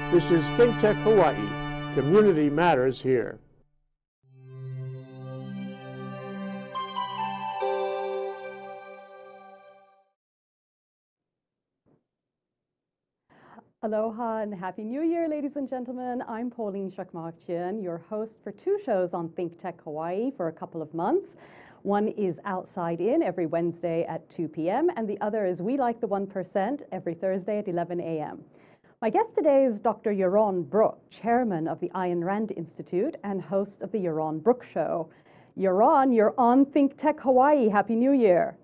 This is Think Tech Hawaii. Community matters here. Aloha and Happy New Year, ladies and gentlemen. I'm Pauline Shakmakchian, your host for two shows on Think Tech Hawaii for a couple of months. One is Outside In every Wednesday at 2 p.m. and the other is We Like the 1% every Thursday at 11 a.m. My guest today is Dr. Yaron Brook, chairman of the Ayn Rand Institute and host of the Yaron Brook Show. Yaron, you're on Think Tech Hawaii. Happy New Year.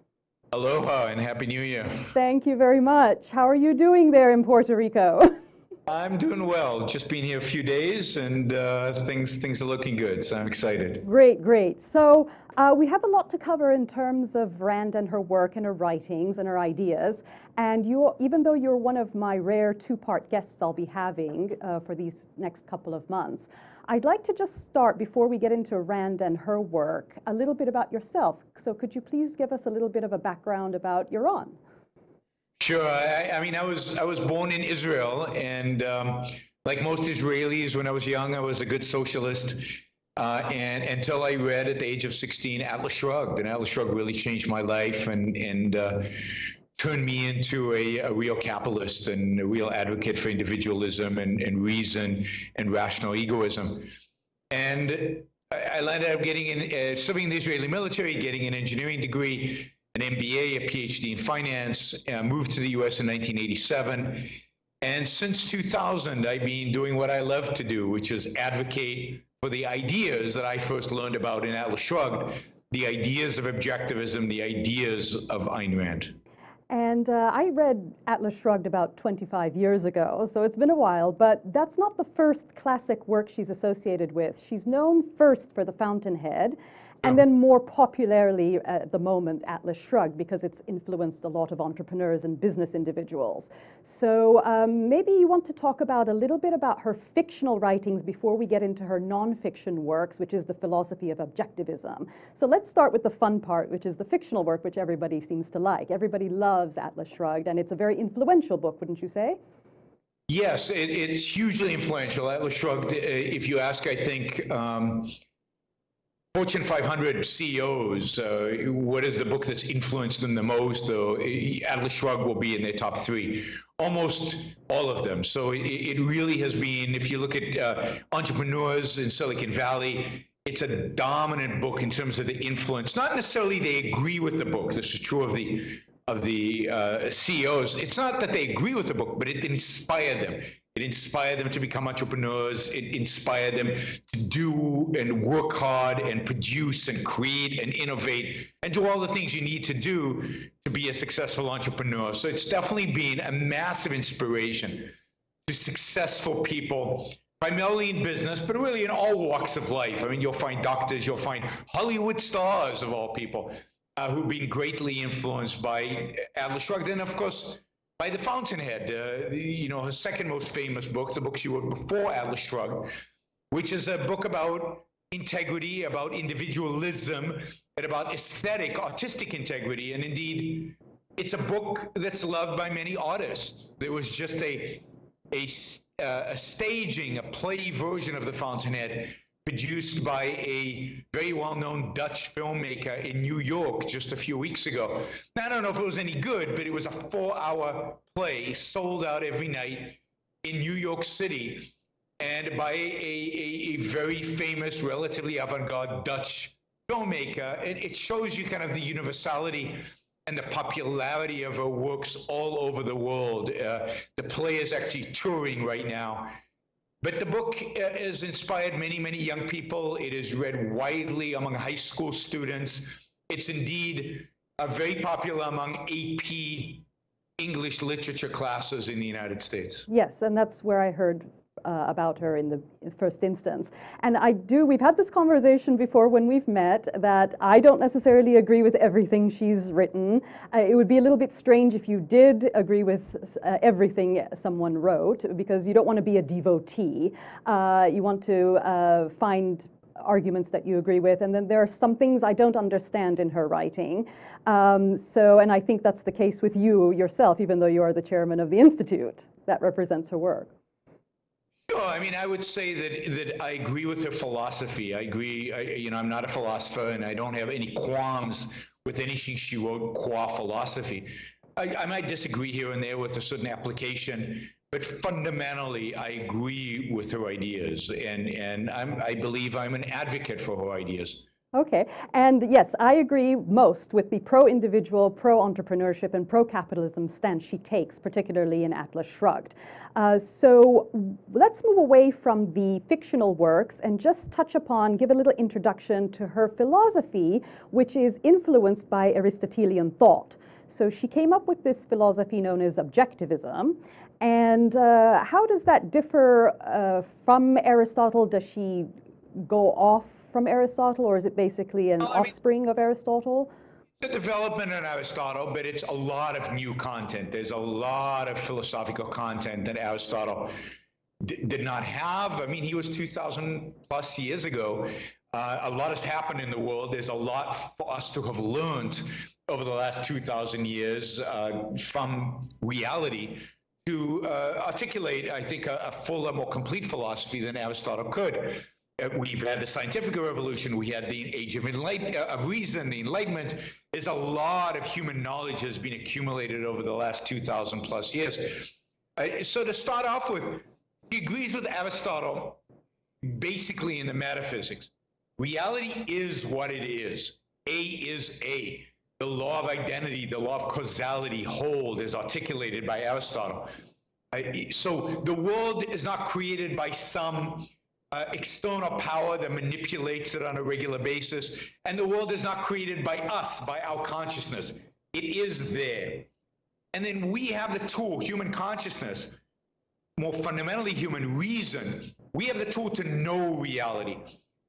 Aloha and Happy New Year. Thank you very much. How are you doing there in Puerto Rico? I'm doing well. Just been here a few days and things are looking good, so I'm excited. Great, great. So we have a lot to cover in terms of Rand and her work and her writings and her ideas. And you, even though you're one of my rare two-part guests I'll be having for these next couple of months, I'd like to just start, before we get into Rand and her work, a little bit about yourself. So could you please give us a little bit of a background about Yaron? Sure. I mean, I was born in Israel, and like most Israelis, when I was young, I was a good socialist. And until I read at the age of 16 Atlas Shrugged, and Atlas Shrugged really changed my life and turned me into a real capitalist and a real advocate for individualism and reason and rational egoism. And I ended up getting in, serving in the Israeli military, getting an engineering degree, an MBA, a PhD in finance, moved to the US in 1987. And since 2000, I've been doing what I love to do, which is advocate for the ideas that I first learned about in Atlas Shrugged, the ideas of objectivism, the ideas of Ayn Rand. And I read Atlas Shrugged about 25 years ago, so it's been a while, but that's not the first classic work she's associated with. She's known first for The Fountainhead, and then more popularly at the moment, Atlas Shrugged, because it's influenced a lot of entrepreneurs and business individuals. So maybe you want to talk about a little bit about her fictional writings before we get into her nonfiction works, which is the philosophy of objectivism. So let's start with the fun part, which is the fictional work, which everybody seems to like. Everybody loves Atlas Shrugged, and it's a very influential book, wouldn't you say? Yes, it's hugely influential. Atlas Shrugged, if you ask, I think, Fortune 500 CEOs, what is the book that's influenced them the most? Atlas Shrugged will be in their top three, almost all of them. So it really has been, if you look at entrepreneurs in Silicon Valley, it's a dominant book in terms of the influence. Not necessarily they agree with the book. This is true of the CEOs. It's not that they agree with the book, but it inspired them. It inspired them to become entrepreneurs. It inspired them to do and work hard and produce and create and innovate and do all the things you need to do to be a successful entrepreneur. So it's definitely been a massive inspiration to successful people, primarily in business, but really in all walks of life. I mean, you'll find doctors, you'll find Hollywood stars of all people who've been greatly influenced by Atlas Shrugged. And of course, by The Fountainhead, her second most famous book, the book she wrote before Atlas Shrugged, which is a book about integrity, about individualism, and about aesthetic, artistic integrity. And indeed, it's a book that's loved by many artists. There was just a staging, a play version of The Fountainhead produced by a very well-known Dutch filmmaker in New York just a few weeks ago. Now, I don't know if it was any good, but it was a 4-hour play sold out every night in New York City, and by a very famous, relatively avant-garde Dutch filmmaker. It shows you kind of the universality and the popularity of her works all over the world. The play is actually touring right now. But the book has inspired many, many young people. It is read widely among high school students. It's indeed very popular among AP English literature classes in the United States. Yes, and that's where I heard about her in the first instance. And we've had this conversation before when we've met, that I don't necessarily agree with everything she's written. It would be a little bit strange if you did agree with everything someone wrote, because you don't want to be a devotee. You want to find arguments that you agree with, and then there are some things I don't understand in her writing. And I think that's the case with you yourself, even though you are the chairman of the Institute that represents her work. No, I mean, I would say that I agree with her philosophy. I agree. I'm not a philosopher, and I don't have any qualms with anything she wrote qua philosophy. I might disagree here and there with a certain application, but fundamentally, I agree with her ideas, and I believe I'm an advocate for her ideas. Okay, and yes, I agree most with the pro-individual, pro-entrepreneurship, and pro-capitalism stance she takes, particularly in Atlas Shrugged. So let's move away from the fictional works and just touch upon, give a little introduction to her philosophy, which is influenced by Aristotelian thought. So she came up with this philosophy known as Objectivism. And how does that differ from Aristotle? Does she go off from Aristotle, or is it basically an offspring of Aristotle? The development in Aristotle, but it's a lot of new content. There's a lot of philosophical content that Aristotle did not have. I mean, he was 2,000 plus years ago. A lot has happened in the world. There's a lot for us to have learned over the last 2,000 years from reality to articulate, I think, a fuller, more complete philosophy than Aristotle could. We've had the scientific revolution. We had the age of reason, the Enlightenment. There's a lot of human knowledge has been accumulated over the last 2,000 plus years. So to start off with, he agrees with Aristotle basically in the metaphysics. Reality is what it is. A is A. The law of identity, the law of causality hold is articulated by Aristotle. So the world is not created by some external power that manipulates it on a regular basis. And the world is not created by us, by our consciousness. It is there. And then we have the tool, human consciousness, more fundamentally human reason. We have the tool to know reality.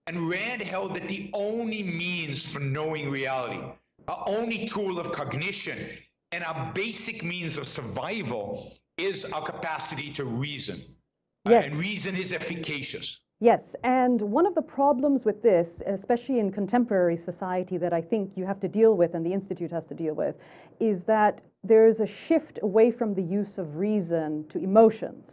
And Rand held that the only means for knowing reality, our only tool of cognition, and our basic means of survival is our capacity to reason. Yes. And reason is efficacious. Yes, and one of the problems with this, especially in contemporary society, that I think you have to deal with and the Institute has to deal with, is that there's a shift away from the use of reason to emotions.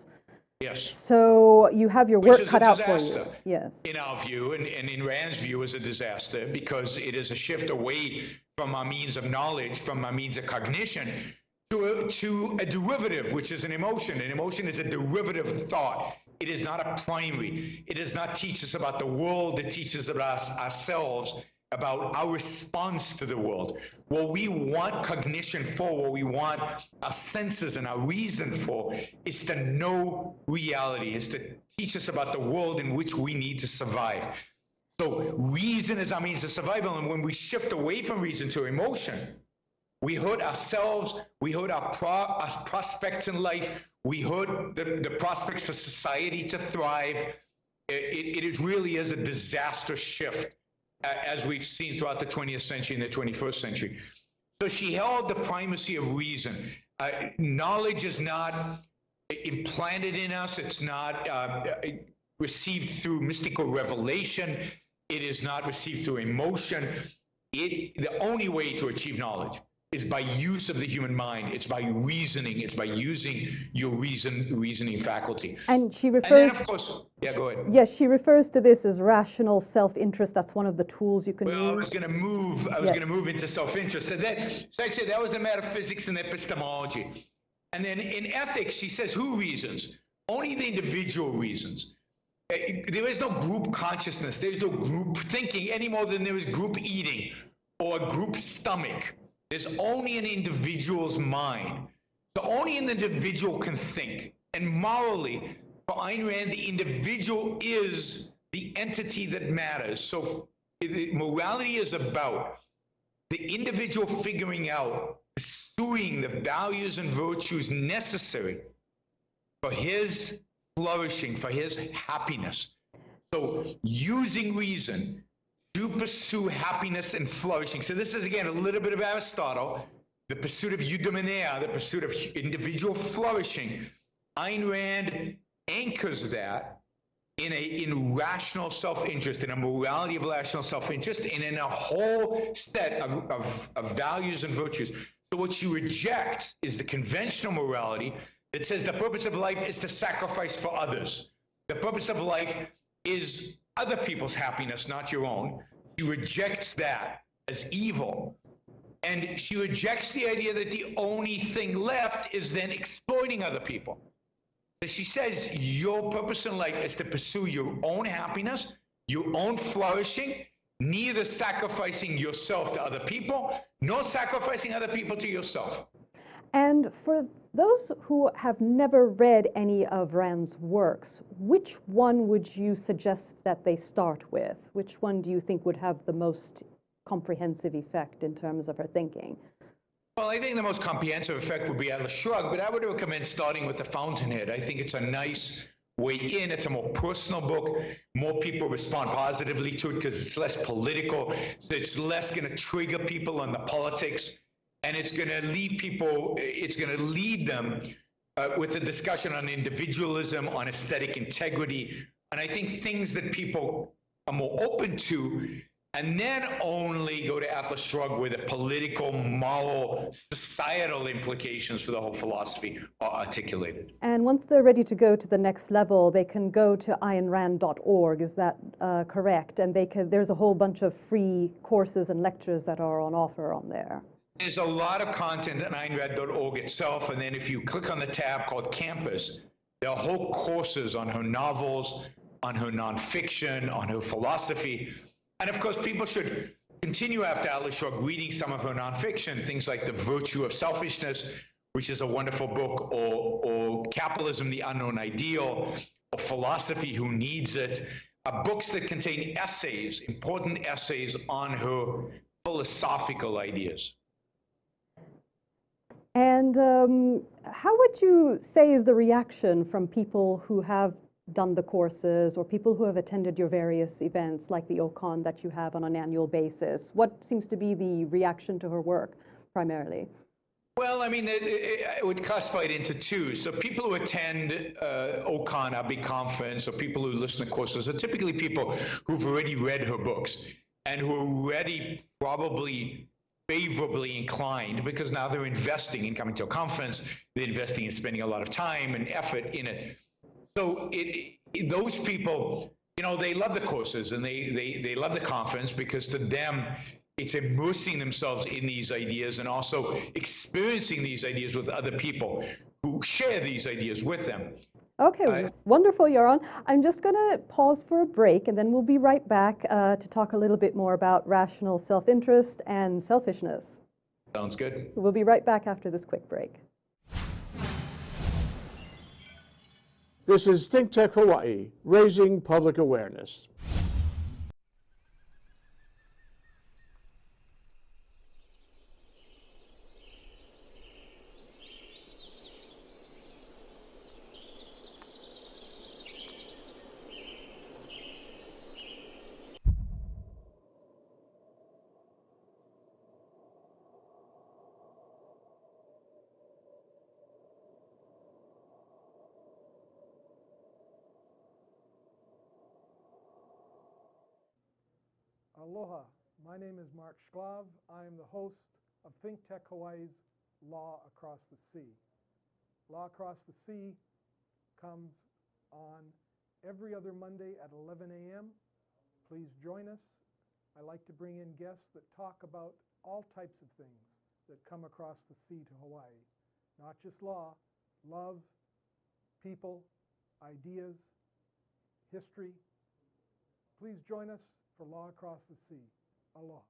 Yes. So you have your work cut out for you. Yes. In our view, and in Rand's view, is a disaster because it is a shift away from our means of knowledge, from our means of cognition, to a derivative, which is an emotion. An emotion is a derivative of thought. It is not a primary. It does not teach us about the world. It teaches about ourselves, about our response to the world. What we want cognition for, what we want our senses and our reason for, is to know reality, is to teach us about the world in which we need to survive. So reason is our means of survival, and when we shift away from reason to emotion, we hurt ourselves, we hurt our prospects in life, we hurt the prospects for society to thrive. It really is a disaster shift, as we've seen throughout the 20th century and the 21st century. So she held the primacy of reason. Knowledge is not implanted in us. It's not received through mystical revelation. It is not received through emotion. The only way to achieve knowledge is by use of the human mind. It's by reasoning. It's by using your reasoning faculty. And she refers. And then, of course, yeah, go ahead. Yes, she refers to this as rational self-interest. That's one of the tools you can use. I was going to move into self-interest. So I'd say that was the metaphysics and epistemology. And then in ethics, she says, who reasons? Only the individual reasons. There is no group consciousness. There's no group thinking any more than there is group eating or a group stomach. There's only an individual's mind. So only an individual can think. And morally, for Ayn Rand, the individual is the entity that matters. So morality is about the individual figuring out, pursuing the values and virtues necessary for his flourishing, for his happiness. So using reason to pursue happiness and flourishing. So this is, again, a little bit of Aristotle, the pursuit of eudaimonia, the pursuit of individual flourishing. Ayn Rand anchors that in rational self-interest, in a morality of rational self-interest, and in a whole set of values and virtues. So what she rejects is the conventional morality that says the purpose of life is to sacrifice for others. The purpose of life is other people's happiness, not your own. She rejects that as evil. And she rejects the idea that the only thing left is then exploiting other people. So she says your purpose in life is to pursue your own happiness, your own flourishing, neither sacrificing yourself to other people, nor sacrificing other people to yourself. And for those who have never read any of Rand's works, which one would you suggest that they start with? Which one do you think would have the most comprehensive effect in terms of her thinking? Well, I think the most comprehensive effect would be Atlas Shrugged, but I would recommend starting with The Fountainhead. I think it's a nice way in. It's a more personal book. More people respond positively to it because it's less political. So it's less going to trigger people on the politics. And it's going to lead people, it's going to lead them with a discussion on individualism, on aesthetic integrity. And I think things that people are more open to, and then only go to Atlas Shrugged where the political, moral, societal implications for the whole philosophy are articulated. And once they're ready to go to the next level, they can go to aynrand.org, is that correct? And there's a whole bunch of free courses and lectures that are on offer on there. There's a lot of content on aynrand.org itself, and then if you click on the tab called Campus, there are whole courses on her novels, on her nonfiction, on her philosophy. And of course, people should continue after Atlas Shrugged reading some of her nonfiction, things like The Virtue of Selfishness, which is a wonderful book, or Capitalism, the Unknown Ideal, or Philosophy, Who Needs It, books that contain essays, important essays on her philosophical ideas. And how would you say is the reaction from people who have done the courses or people who have attended your various events like the OCON that you have on an annual basis? What seems to be the reaction to her work primarily? Well, I mean, I would classify it into two. So people who attend OCON, our big conference, or people who listen to courses are typically people who've already read her books and who are already probably favorably inclined because now they're investing in coming to a conference, they're investing in spending a lot of time and effort in it. So those people, you know, they love the courses and they love the conference because to them, it's immersing themselves in these ideas and also experiencing these ideas with other people who share these ideas with them. Okay, wonderful, Yaron. I'm just going to pause for a break and then we'll be right back to talk a little bit more about rational self-interest and selfishness. Sounds good. We'll be right back after this quick break. This is Think Tech Hawaii, raising public awareness. Aloha, my name is Mark Shklav. I am the host of Think Tech Hawaii's Law Across the Sea. Law Across the Sea comes on every other Monday at 11 a.m. Please join us. I like to bring in guests that talk about all types of things that come across the sea to Hawaii. Not just law, love, people, ideas, history. Please join us for Law Across the Sea. Aloha.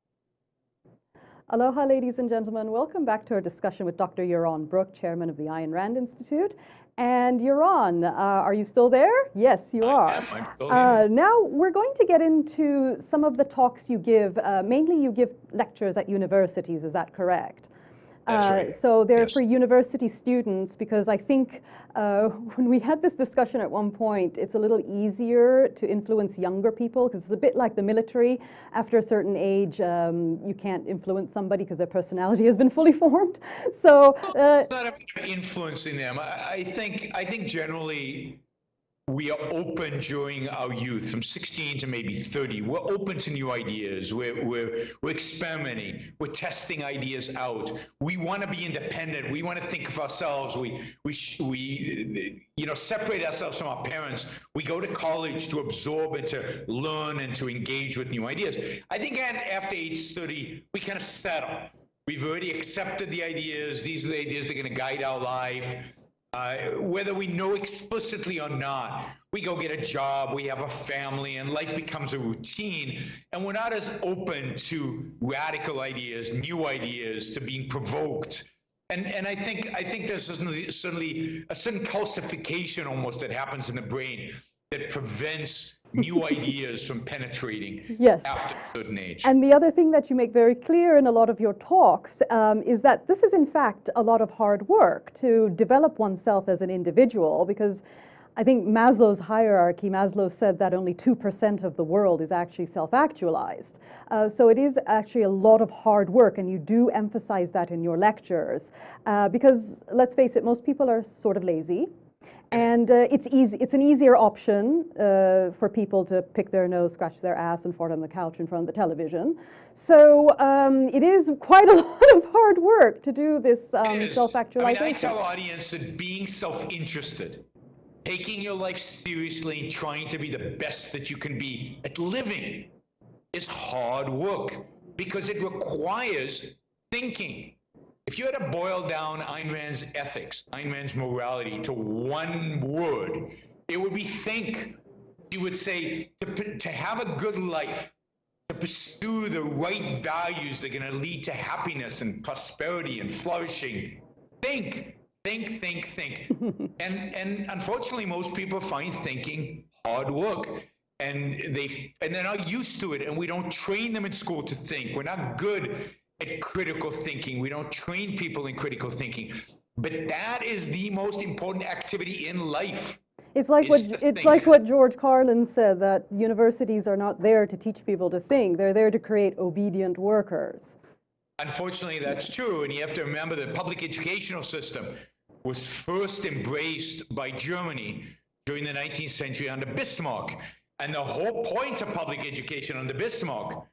Aloha, ladies and gentlemen. Welcome back to our discussion with Dr. Yaron Brook, chairman of the Ayn Rand Institute. And Yaron, are you still there? Yes, you are. I'm still here. Now we're going to get into some of the talks you give. Mainly you give lectures at universities, is that correct? That's right. So they're Yes. for university students because I think when we had this discussion at one point, it's a little easier to influence younger people because it's a bit like the military. After a certain age, you can't influence somebody because their personality has been fully formed. So It's not about influencing them. I think generally we are open during our youth, from 16 to maybe 30. We're open to new ideas. We're experimenting. We're testing ideas out. We want to be independent. We want to think of ourselves. We separate ourselves from our parents. We go to college to absorb and to learn and to engage with new ideas. I think after age 30, we kind of settle. We've already accepted the ideas. These are the ideas that are going to guide our life. Whether we know explicitly or not, we go get a job, we have a family, and life becomes a routine, and we're not as open to radical ideas, new ideas, to being provoked. And I think there's certainly a certain calcification almost that happens in the brain that prevents new ideas from penetrating Yes. after a certain age. And the other thing that you make very clear in a lot of your talks is that this is in fact a lot of hard work to develop oneself as an individual, because I think Maslow's hierarchy, Maslow said that only 2% of the world is actually self-actualized. So it is actually a lot of hard work, and you do emphasize that in your lectures, because let's face it, most people are sort of lazy. And it's an easier option for people to pick their nose, scratch their ass, and fart on the couch in front of the television. So it is quite a lot of hard work to do this self-actualization. I tell audience that being self-interested, taking your life seriously, and trying to be the best that you can be at living is hard work, because it requires thinking. If you had to boil down Ayn Rand's ethics, Ayn Rand's morality to one word, it would be think. You would say to have a good life, to pursue the right values that are going to lead to happiness and prosperity and flourishing, think. And unfortunately, most people find thinking hard work, and they're not used to it, and we don't train them in school to think. We're not good at critical thinking. We don't train people in critical thinking, but that is the most important activity in life. It's like what George Carlin said, that universities are not there to teach people to think. They're there to create obedient workers. Unfortunately, that's true, and you have to remember the public educational system was first embraced by Germany during the 19th century under Bismarck, and the whole point of public education under Bismarck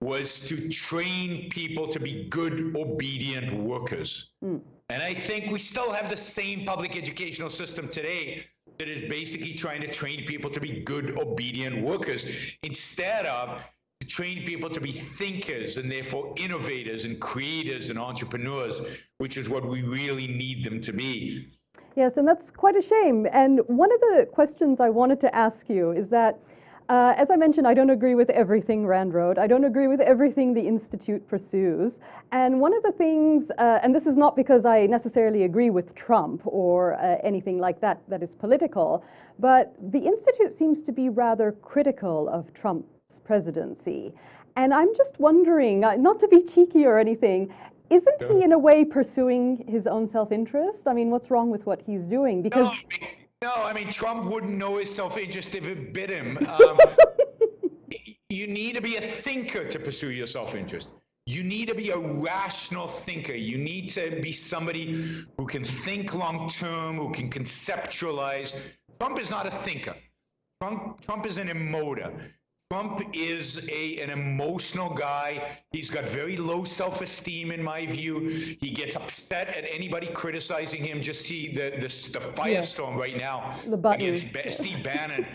was to train people to be good, obedient workers. And I think we still have the same public educational system today that is basically trying to train people to be good, obedient workers, instead of to train people to be thinkers and therefore innovators and creators and entrepreneurs, which is what we really need them to be. Yes, and that's quite a shame. And one of the questions I wanted to ask you is that as I mentioned, I don't agree with everything Rand wrote. I don't agree with everything the Institute pursues. And one of the things, and this is not because I necessarily agree with Trump or anything like that that is political, but the Institute seems to be rather critical of Trump's presidency. And I'm just wondering, not to be cheeky or anything, isn't he in a way pursuing his own self-interest? I mean, what's wrong with what he's doing? Because No, I mean, Trump wouldn't know his self-interest if it bit him. You need to be a thinker to pursue your self-interest. You need to be a rational thinker. You need to be somebody who can think long-term, who can conceptualize. Trump is not a thinker. Trump is an emoter. Trump is an emotional guy. He's got very low self-esteem, in my view. He gets upset at anybody criticizing him. Just see the firestorm right now against Steve Bannon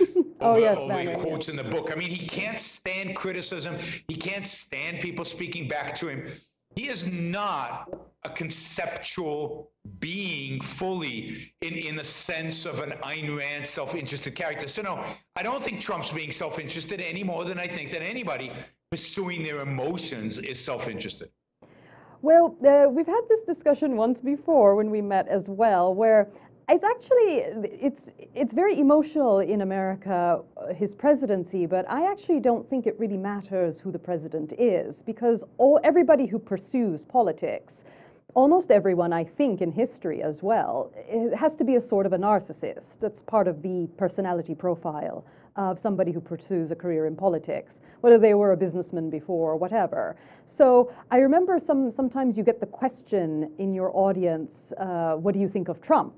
over quotes in the book. I mean, he can't stand criticism. He can't stand people speaking back to him. He is not a conceptual being fully in the sense of an Ayn Rand self-interested character. So no, I don't think Trump's being self-interested any more than I think that anybody pursuing their emotions is self-interested. Well, we've had this discussion once before when we met as well, where it's actually, it's very emotional in America, his presidency, but I actually don't think it really matters who the president is, because everybody who pursues politics, almost everyone, I think, in history as well, it has to be a sort of a narcissist. That's part of the personality profile of somebody who pursues a career in politics, whether they were a businessman before or whatever. So I remember sometimes you get the question in your audience, what do you think of Trump?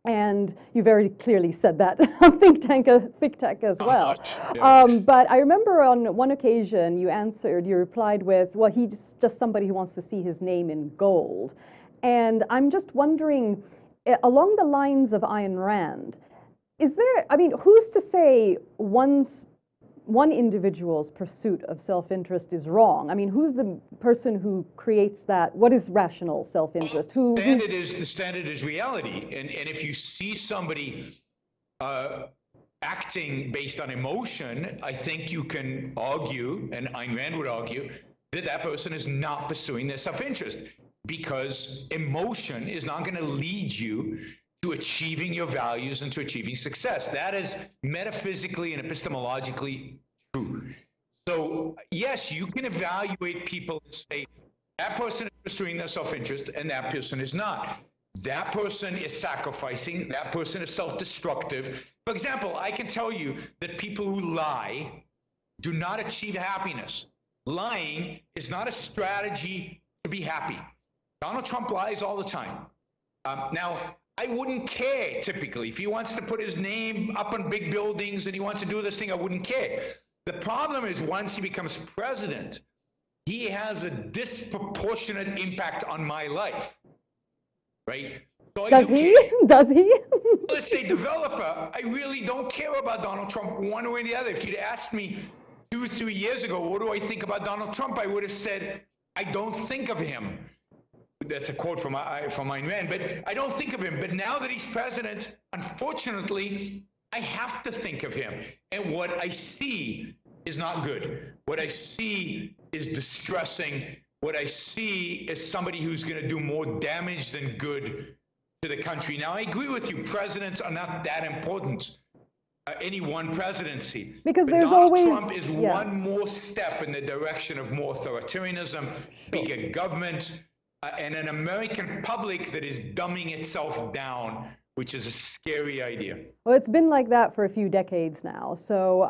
And you very clearly said that on Think Tank as well. Yeah. But I remember on one occasion you replied with, well, he's just somebody who wants to see his name in gold. And I'm just wondering, along the lines of Ayn Rand, who's to say one individual's pursuit of self-interest is wrong? I mean, who's the person who creates that? What is rational self-interest? The standard is reality. And if you see somebody acting based on emotion, I think you can argue, and Ayn Rand would argue, that that person is not pursuing their self-interest, because emotion is not going to lead you to achieving your values and to achieving success. That is metaphysically and epistemologically true. So yes, you can evaluate people and say, that person is pursuing their self-interest and that person is not. That person is sacrificing, that person is self-destructive. For example, I can tell you that people who lie do not achieve happiness. Lying is not a strategy to be happy. Donald Trump lies all the time. Now, I wouldn't care, typically. If he wants to put his name up on big buildings and he wants to do this thing, I wouldn't care. The problem is once he becomes president, he has a disproportionate impact on my life, right? So Does he? Does he? Real estate developer, I really don't care about Donald Trump one way or the other. If you'd asked me 2 or 3 years ago, what do I think about Donald Trump? I would have said, I don't think of him. That's a quote from Ayn Rand, but I don't think of him. But now that he's president, unfortunately, I have to think of him. And what I see is not good. What I see is distressing. What I see is somebody who's going to do more damage than good to the country. Now, I agree with you. Presidents are not that important. Any one presidency. Because but there's Donald always Trump is one more step in the direction of more authoritarianism, bigger government, and an American public that is dumbing itself down, which is a scary idea. Well, it's been like that for a few decades now. So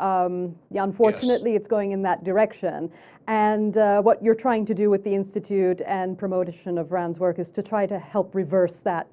unfortunately, It's going in that direction. And what you're trying to do with the Institute and promotion of Rand's work is to try to help reverse that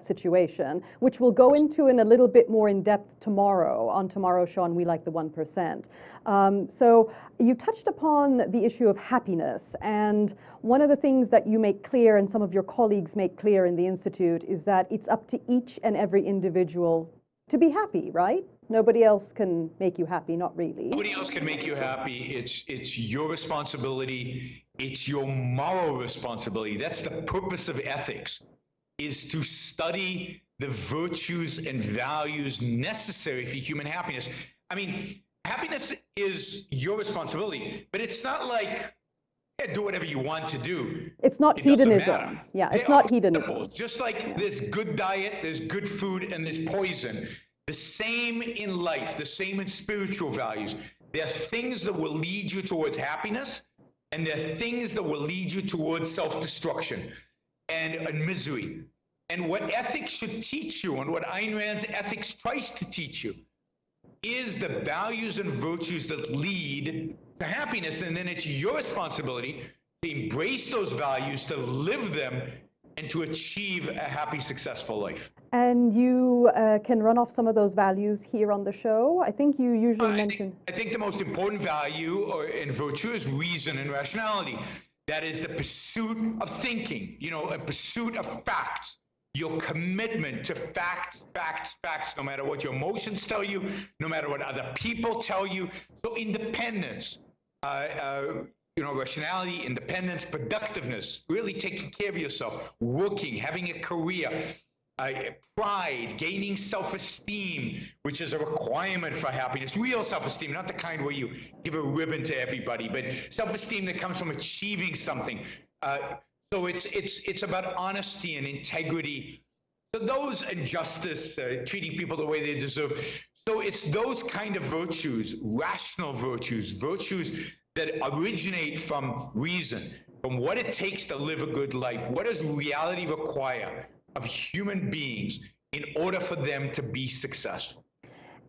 situation, which we'll go into in a little bit more in depth tomorrow on tomorrow's show on We Like the 1%. So you touched upon the issue of happiness, and one of the things that you make clear and some of your colleagues make clear in the Institute is that it's up to each and every individual to be happy, right? Nobody else can make you happy, not really. Nobody else can make you happy. It's your responsibility. It's your moral responsibility. That's the purpose of ethics, is to study the virtues and values necessary for human happiness. I mean, happiness is your responsibility, but it's not like, yeah, do whatever you want to do. It's not hedonism. Yeah, it's not hedonism. Principles. Just like there's good diet, there's good food, and there's poison. The same in life, the same in spiritual values. There are things that will lead you towards happiness, and there are things that will lead you towards self-destruction and misery. And what ethics should teach you, and what Ayn Rand's ethics tries to teach you, is the values and virtues that lead to happiness. And then it's your responsibility to embrace those values, to live them, and to achieve a happy, successful life. And you can run off some of those values here on the show. I think you usually mention. I think the most important value and virtue is reason and rationality. That is the pursuit of thinking, a pursuit of facts. Your commitment to facts, no matter what your emotions tell you, no matter what other people tell you. So independence, rationality, independence, productiveness, really taking care of yourself, working, having a career, pride, gaining self-esteem, which is a requirement for happiness, real self-esteem, not the kind where you give a ribbon to everybody, but self-esteem that comes from achieving something. So it's about honesty and integrity. So those, and justice, treating people the way they deserve. So it's those kind of virtues, rational virtues, virtues that originate from reason, from what it takes to live a good life. What does reality require of human beings in order for them to be successful?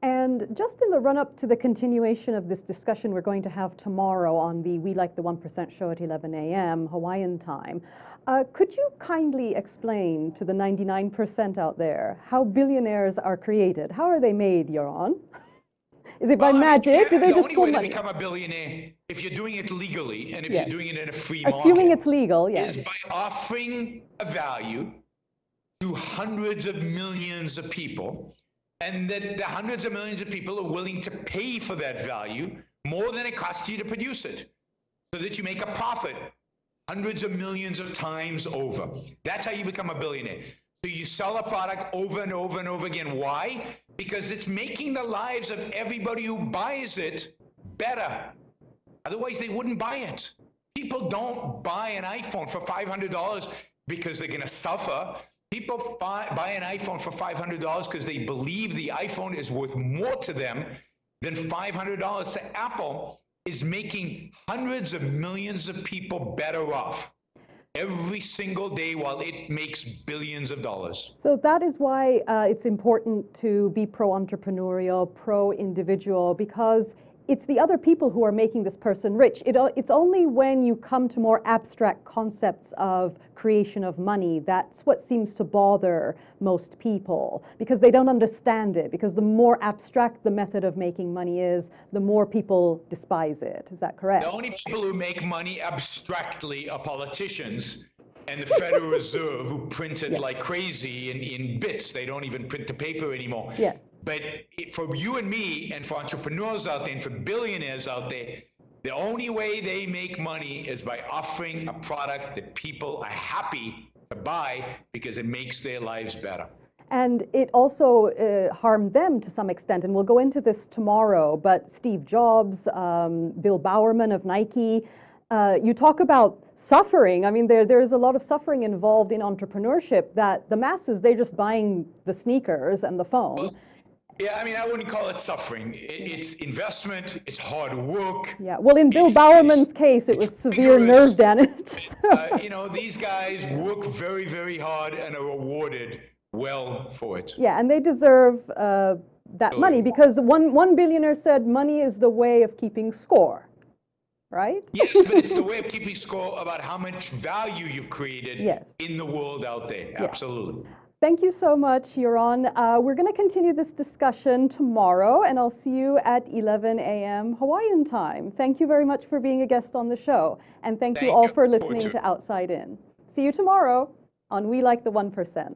And just in the run-up to the continuation of this discussion we're going to have tomorrow on the We Like the 1% show at 11 a.m. Hawaiian time, could you kindly explain to the 99% out there how billionaires are created? How are they made, Yaron? Is it by magic? Do they the just only pull way to money? become a billionaire, if you're doing it legally and if Yes. you're doing it in a free Assuming market, it's legal, yes. is by offering a value to hundreds of millions of people, and that the hundreds of millions of people are willing to pay for that value more than it costs you to produce it, so that you make a profit hundreds of millions of times over. That's how you become a billionaire. So you sell a product over and over and over again. Why? Because it's making the lives of everybody who buys it better. Otherwise, they wouldn't buy it. People don't buy an iPhone for $500 because they're going to suffer. People buy an iPhone for $500 because they believe the iPhone is worth more to them than $500. So Apple is making hundreds of millions of people better off every single day while it makes billions of dollars. So that is why it's important to be pro-entrepreneurial, pro-individual, because it's the other people who are making this person rich. It's only when you come to more abstract concepts of creation of money that's what seems to bother most people, because they don't understand it, because the more abstract the method of making money is, the more people despise it. Is that correct? The only people who make money abstractly are politicians and the Federal Reserve, who print it like crazy in bits. They don't even print the paper anymore. Yes. But for you and me, and for entrepreneurs out there, and for billionaires out there, the only way they make money is by offering a product that people are happy to buy because it makes their lives better. And it also harmed them to some extent, and we'll go into this tomorrow, but Steve Jobs, Bill Bowerman of Nike, you talk about suffering. I mean, there's a lot of suffering involved in entrepreneurship that the masses, they're just buying the sneakers and the phone. Well, yeah, I mean, I wouldn't call it suffering. It's investment, it's hard work. Yeah, well, in Bill Bowerman's case, it was severe nerve damage. You know, these guys work very, very hard and are rewarded well for it. Yeah, and they deserve that money, because one billionaire said money is the way of keeping score, right? Yes, but it's the way of keeping score about how much value you've created in the world out there. Absolutely. Thank you so much, Yaron. We're going to continue this discussion tomorrow, and I'll see you at 11 a.m. Hawaiian time. Thank you very much for being a guest on the show, and thank you all for listening to Outside In. See you tomorrow on We Like the 1%.